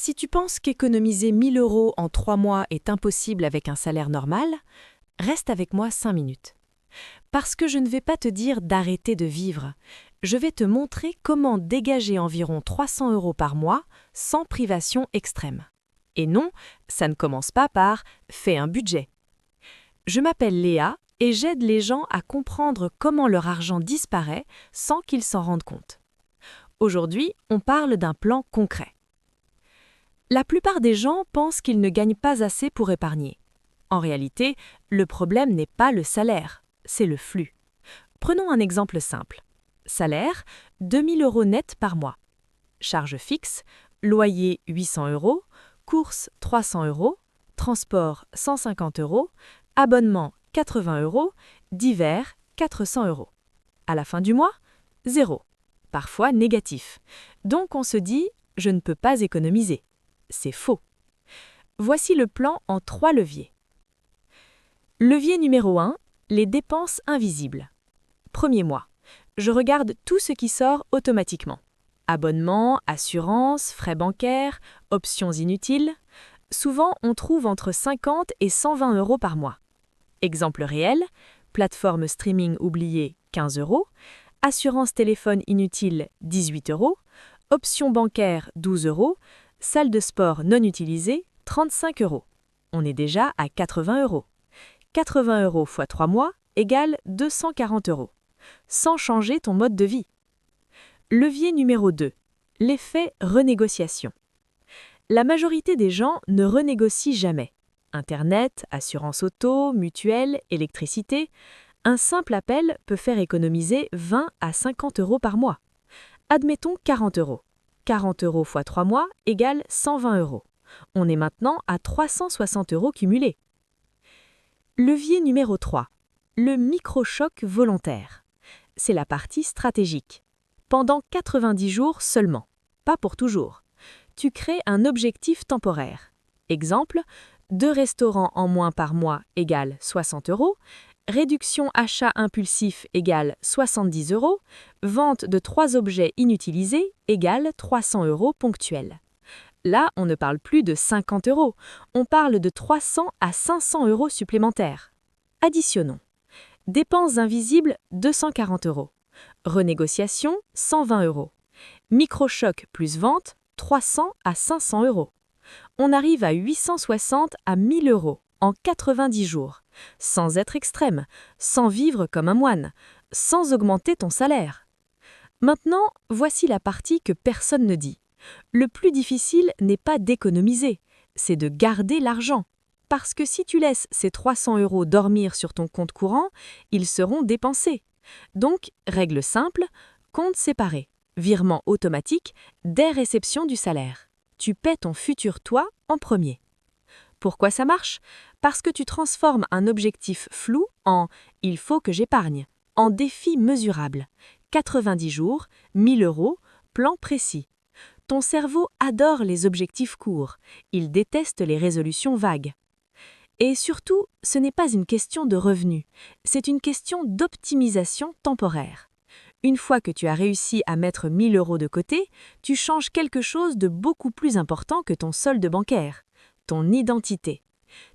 Si tu penses qu'économiser 1000 € en 3 mois est impossible avec un salaire normal, reste avec moi 5 minutes. Parce que je ne vais pas te dire d'arrêter de vivre, je vais te montrer comment dégager environ 300 € par mois sans privation extrême. Et non, ça ne commence pas par « fais un budget ». Je m'appelle Léa et j'aide les gens à comprendre comment leur argent disparaît sans qu'ils s'en rendent compte. Aujourd'hui, on parle d'un plan concret. La plupart des gens pensent qu'ils ne gagnent pas assez pour épargner. En réalité, le problème n'est pas le salaire, c'est le flux. Prenons un exemple simple. Salaire, 2000 € net par mois. Charges fixes, loyer 800 €, courses 300 €, transport 150 €, abonnement 80 €, divers 400 €. À la fin du mois, zéro. Parfois négatif. Donc on se dit « je ne peux pas économiser ». C'est faux. Voici le plan en 3 leviers. Levier numéro 1, les dépenses invisibles. Premier mois, je regarde tout ce qui sort automatiquement. Abonnement, assurance, frais bancaires, options inutiles. Souvent, on trouve entre 50 et 120 € par mois. Exemple réel, plateforme streaming oubliée 15 €, assurance téléphone inutile 18 €, options bancaires 12 €, salle de sport non utilisée, 35 €. On est déjà à 80 €. 80 € x 3 mois égale 240 €, sans changer ton mode de vie. Levier numéro 2, l'effet renégociation. La majorité des gens ne renégocient jamais. Internet, assurance auto, mutuelle, électricité, un simple appel peut faire économiser 20 à 50 € par mois. Admettons 40 €. 40 € x 3 mois égale 120 €. On est maintenant à 360 € cumulés. Levier numéro 3. Le micro-choc volontaire. C'est la partie stratégique. Pendant 90 jours seulement, pas pour toujours. Tu crées un objectif temporaire. Exemple, 2 restaurants en moins par mois égale 60 €, réduction achat impulsif égale 70 €, vente de 3 objets inutilisés égale 300 € ponctuels. Là, on ne parle plus de 50 €, on parle de 300 à 500 € supplémentaires. Additionnons. Dépenses invisibles 240 €. Renégociation 120 €. Microchoc plus vente 300 à 500 €. On arrive à 860 à 1000 € en 90 jours, sans être extrême, sans vivre comme un moine, sans augmenter ton salaire. Maintenant, voici la partie que personne ne dit. Le plus difficile n'est pas d'économiser, c'est de garder l'argent. Parce que si tu laisses ces 300 € dormir sur ton compte courant, ils seront dépensés. Donc, règle simple, compte séparé, virement automatique dès réception du salaire. Tu paies ton futur toi en premier. Pourquoi ça marche? Parce que tu transformes un objectif flou en « il faut que j'épargne », en défi mesurable. 90 jours, 1000 €, plan précis. Ton cerveau adore les objectifs courts, il déteste les résolutions vagues. Et surtout, ce n'est pas une question de revenus, c'est une question d'optimisation temporaire. Une fois que tu as réussi à mettre 1000 € de côté, tu changes quelque chose de beaucoup plus important que ton solde bancaire, ton identité.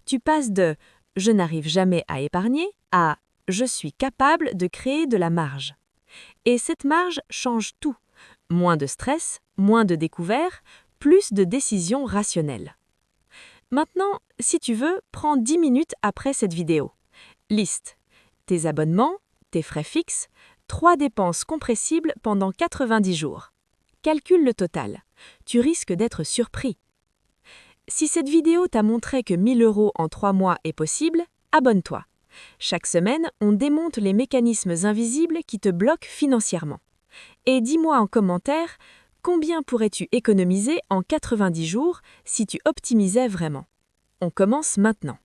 Tu passes de « je n'arrive jamais à épargner » à « je suis capable de créer de la marge ». Et cette marge change tout. Moins de stress, moins de découvertes, plus de décisions rationnelles. Maintenant, si tu veux, prends 10 minutes après cette vidéo. Liste tes abonnements, tes frais fixes, 3 dépenses compressibles pendant 90 jours. Calcule le total. Tu risques d'être surpris. Si cette vidéo t'a montré que 1000 € en 3 mois est possible, abonne-toi. Chaque semaine, on démonte les mécanismes invisibles qui te bloquent financièrement. Et dis-moi en commentaire, combien pourrais-tu économiser en 90 jours si tu optimisais vraiment? On commence maintenant.